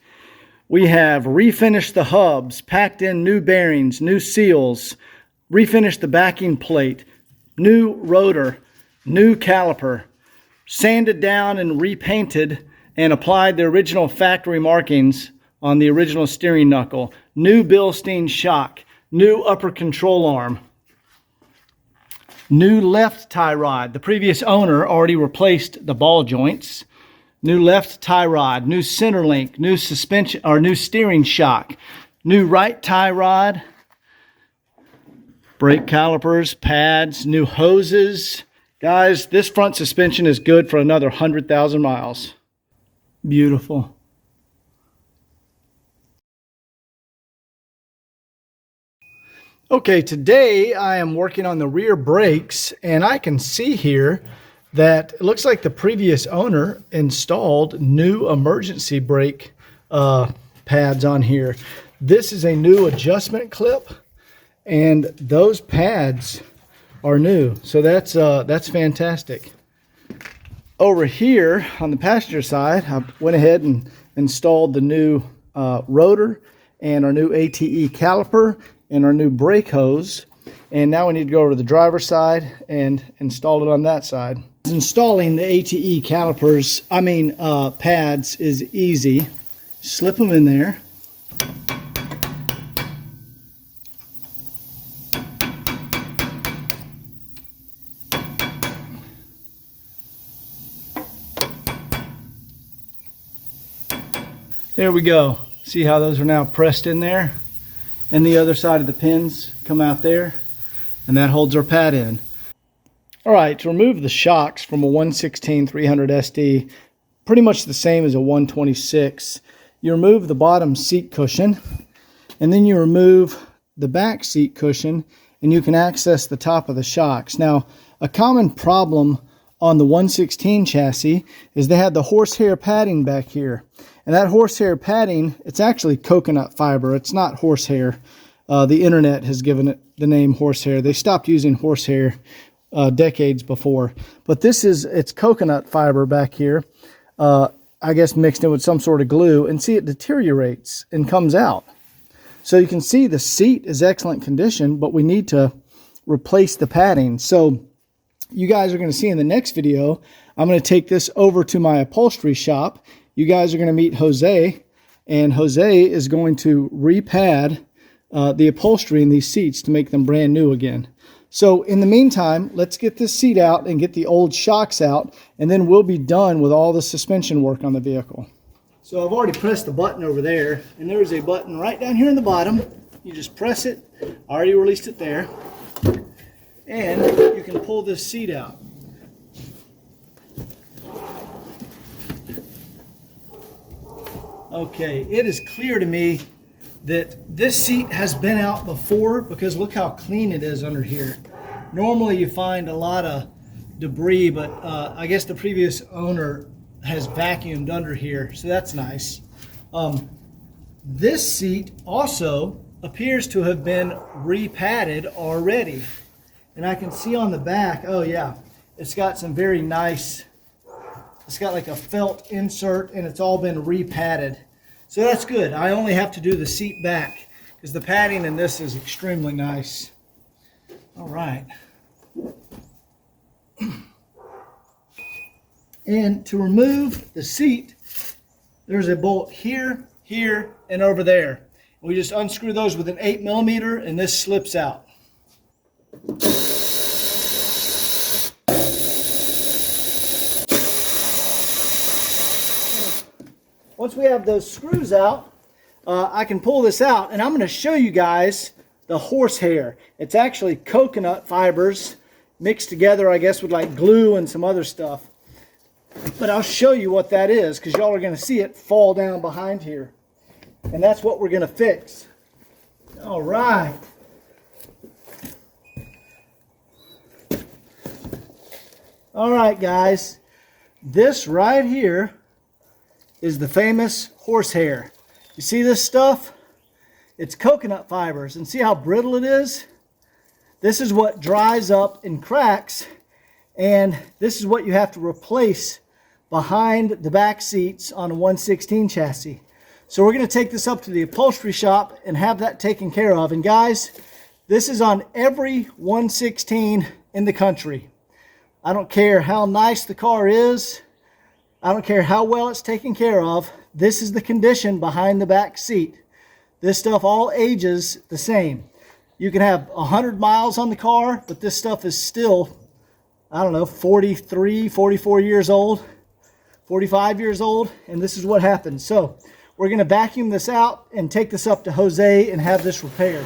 We have refinished the hubs, packed in new bearings, new seals, refinished the backing plate, new rotor, new caliper, sanded down and repainted and applied the original factory markings on the original steering knuckle, new Bilstein shock, new upper control arm, new left tie rod. The previous owner already replaced the ball joints. New left tie rod, new center link, new suspension or new steering shock, new right tie rod, brake calipers, pads, new hoses. Guys, this front suspension is good for another 100,000 miles. Beautiful. Okay, today I am working on the rear brakes, and I can see here that it looks like the previous owner installed new emergency brake pads on here. This is a new adjustment clip, and those pads are new, so that's fantastic. Over here on the passenger side, I went ahead and installed the new rotor and our new ATE caliper and our new brake hose. And now we need to go over to the driver's side and install it on that side. Installing the ATE calipers, pads, is easy. Slip them in there. There we go. See how those are now pressed in there? And the other side of the pins come out there, and that holds our pad in. All right, to remove the shocks from a 116 300 SD, pretty much the same as a 126, you remove the bottom seat cushion, and then you remove the back seat cushion, and you can access the top of the shocks. Now, a common problem on the 116 chassis is they had the horsehair padding back here. And that horsehair padding, it's actually coconut fiber. It's not horsehair. The internet has given it the name horsehair. They stopped using horsehair decades before. But it's coconut fiber back here, I guess mixed in with some sort of glue. And see, it deteriorates and comes out. So you can see the seat is excellent condition, but we need to replace the padding. So you guys are going to see in the next video, I'm going to take this over to my upholstery shop. You guys are going to meet Jose, and Jose is going to repad the upholstery in these seats to make them brand new again. So in the meantime, let's get this seat out and get the old shocks out, and then we'll be done with all the suspension work on the vehicle. So I've already pressed the button over there, and there's a button right down here in the bottom. You just press it. I already released it there. And you can pull this seat out. Okay, it is clear to me that this seat has been out before, because look how clean it is under here. Normally you find a lot of debris, but I guess the previous owner has vacuumed under here, so that's nice. This seat also appears to have been re-padded already. And I can see on the back, oh yeah, it's got some very nice, it's got like a felt insert, and it's all been re-padded. So that's good. I only have to do the seat back because the padding in this is extremely nice. All right. And to remove the seat, there's a bolt here, here, and over there. We just unscrew those with an 8mm, and this slips out. Once we have those screws out, I can pull this out, and I'm going to show you guys the horsehair. It's actually coconut fibers mixed together, I guess, with like glue and some other stuff. But I'll show you what that is, because y'all are going to see it fall down behind here. And that's what we're going to fix. All right. All right, guys. This right here is the famous horsehair. You see this stuff? It's coconut fibers, and see how brittle it is? This is what dries up and cracks, and this is what you have to replace behind the back seats on a 116 chassis. So we're going to take this up to the upholstery shop and have that taken care of. And guys, this is on every 116 in the country. I don't care how nice the car is. I don't care how well it's taken care of. This is the condition behind the back seat. This stuff all ages the same. You can have 100 miles on the car, but this stuff is still, I don't know, 43, 44 years old, 45 years old, and this is what happens. So we're going to vacuum this out and take this up to Jose and have this repaired.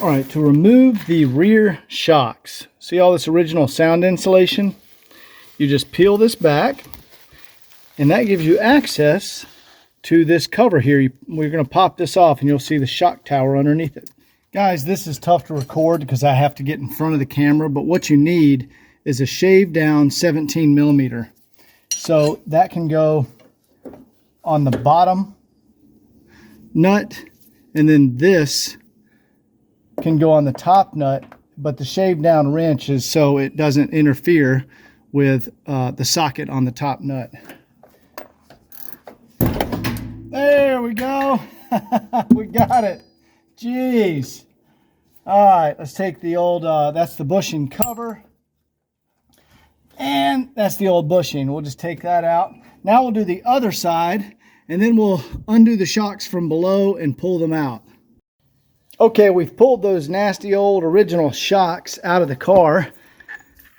All right, to remove the rear shocks, see all this original sound insulation? You just peel this back, and that gives you access to this cover here. We're going to pop this off, and you'll see the shock tower underneath it. Guys, this is tough to record because I have to get in front of the camera, but what you need is a shaved down 17mm. So that can go on the bottom nut, and then this can go on the top nut, but the shaved down wrench is so it doesn't interfere with the socket on the top nut. There we go. We got it. Jeez. All right, let's take the old, that's the bushing cover. And that's the old bushing. We'll just take that out. Now we'll do the other side, and then we'll undo the shocks from below and pull them out. Okay, we've pulled those nasty old original shocks out of the car.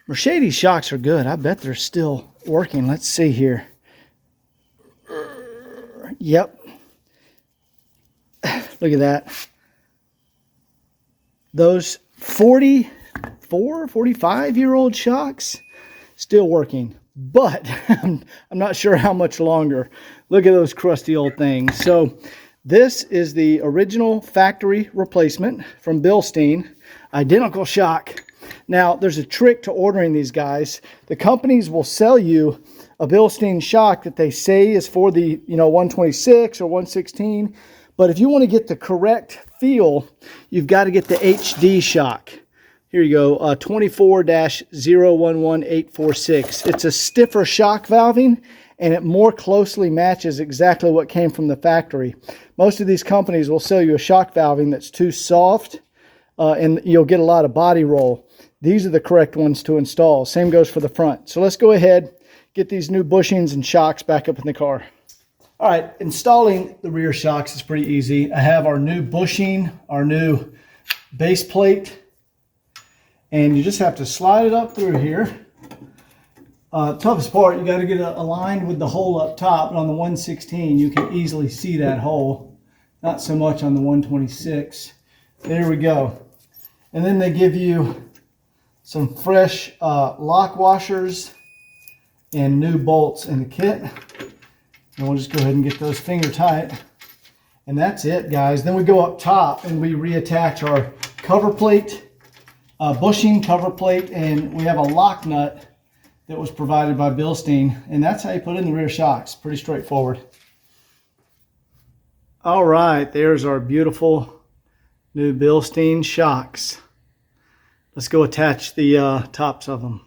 Mercedes shocks are good. I bet they're still working. Let's see here. Yep. Look at that. Those 44, 45-year-old shocks still working. But I'm not sure how much longer. Look at those crusty old things. So this is the original factory replacement from Bilstein. Identical shock. Now, there's a trick to ordering these guys. The companies will sell you a Bilstein shock that they say is for the 126 or 116. But if you want to get the correct feel, you've got to get the HD shock. Here you go, 24-011846. It's a stiffer shock valving, and it more closely matches exactly what came from the factory. Most of these companies will sell you a shock valving that's too soft, and you'll get a lot of body roll. These are the correct ones to install. Same goes for the front. So let's go ahead, get these new bushings and shocks back up in the car. All right, installing the rear shocks is pretty easy. I have our new bushing, our new base plate, and you just have to slide it up through here. Toughest part, you got to get it aligned with the hole up top, but on the 116 you can easily see that hole. Not so much on the 126. There we go. And then they give you some fresh lock washers and new bolts in the kit. And we'll just go ahead and get those finger tight. And that's it, guys. Then we go up top and we reattach our cover plate, bushing cover plate, and we have a lock nut that was provided by Bilstein. And that's how you put in the rear shocks. Pretty straightforward. All right, there's our beautiful new Bilstein shocks. Let's go attach the tops of them.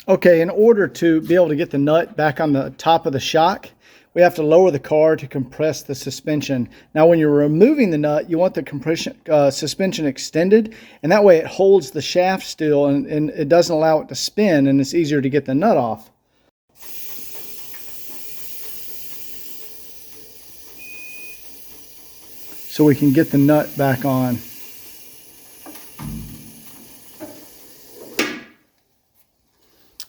Okay, in order to be able to get the nut back on the top of the shock, we have to lower the car to compress the suspension. Now, when you're removing the nut, you want the suspension extended, and that way it holds the shaft still and it doesn't allow it to spin, and it's easier to get the nut off. So we can get the nut back on.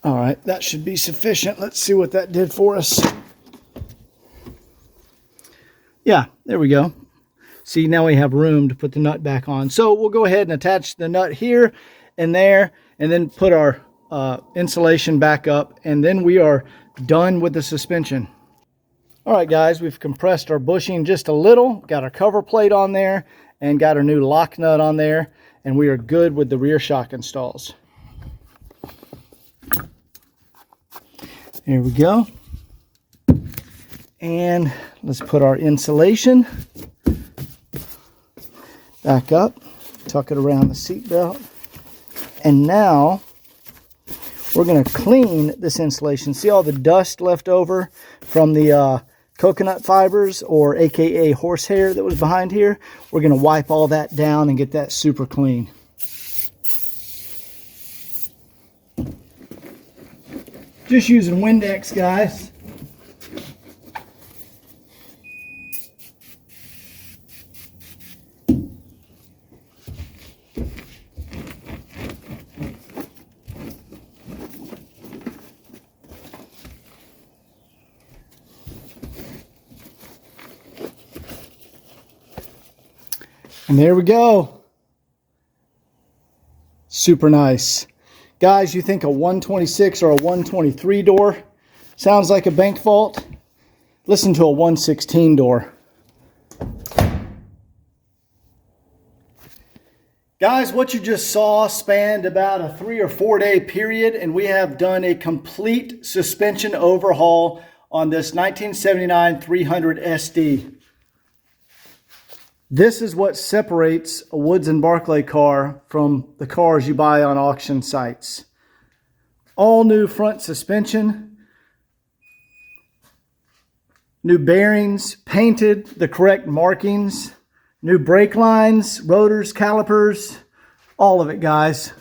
All right, that should be sufficient. Let's see what that did for us. Yeah, there we go. See, now we have room to put the nut back on. So we'll go ahead and attach the nut here and there, and then put our insulation back up, and then we are done with the suspension. All right, guys, we've compressed our bushing just a little, got our cover plate on there, and got our new lock nut on there, and we are good with the rear shock installs. Here we go. And let's put our insulation back up, tuck it around the seat belt. And now we're going to clean this insulation. See all the dust left over from the coconut fibers, or AKA horsehair, that was behind here? We're going to wipe all that down and get that super clean. Just using Windex, guys. And there we go. Super nice. Guys, you think a 126 or a 123 door sounds like a bank vault? Listen to a 116 door. Guys, what you just saw spanned about a 3 or 4 day period, and we have done a complete suspension overhaul on this 1979 300 SD. This is what separates a Woods & Barclay car from the cars you buy on auction sites. All new front suspension, new bearings, painted the correct markings, new brake lines, rotors, calipers, all of it, guys.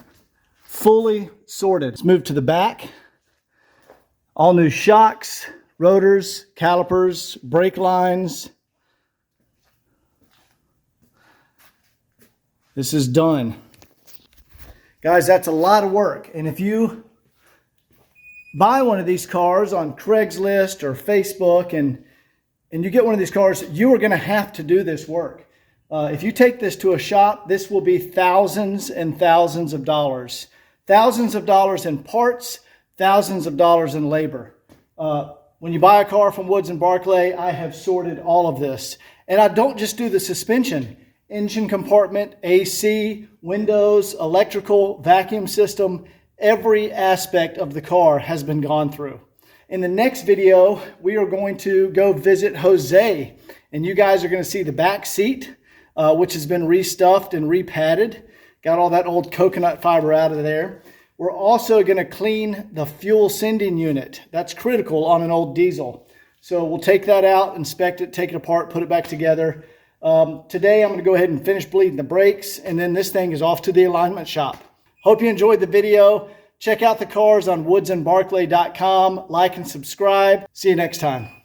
Fully sorted. Let's move to the back. All new shocks, rotors, calipers, brake lines. This is done. Guys, that's a lot of work. And if you buy one of these cars on Craigslist or Facebook and you get one of these cars, you are going to have to do this work. If you take this to a shop, this will be thousands and thousands of dollars. Thousands of dollars in parts, thousands of dollars in labor. When you buy a car from Woods & Barclay, I have sorted all of this. And I don't just do the suspension. Engine compartment, AC, windows, electrical, vacuum system, every aspect of the car has been gone through. In the next video, we are going to go visit Jose, and you guys are going to see the back seat, which has been restuffed and repadded. Got all that old coconut fiber out of there. We're also going to clean the fuel sending unit. That's critical on an old diesel. So we'll take that out, inspect it, take it apart, put it back together. Today I'm going to go ahead and finish bleeding the brakes, and then this thing is off to the alignment shop. Hope you enjoyed the video. Check out the cars on woodsandbarclay.com. Like and subscribe. See you next time.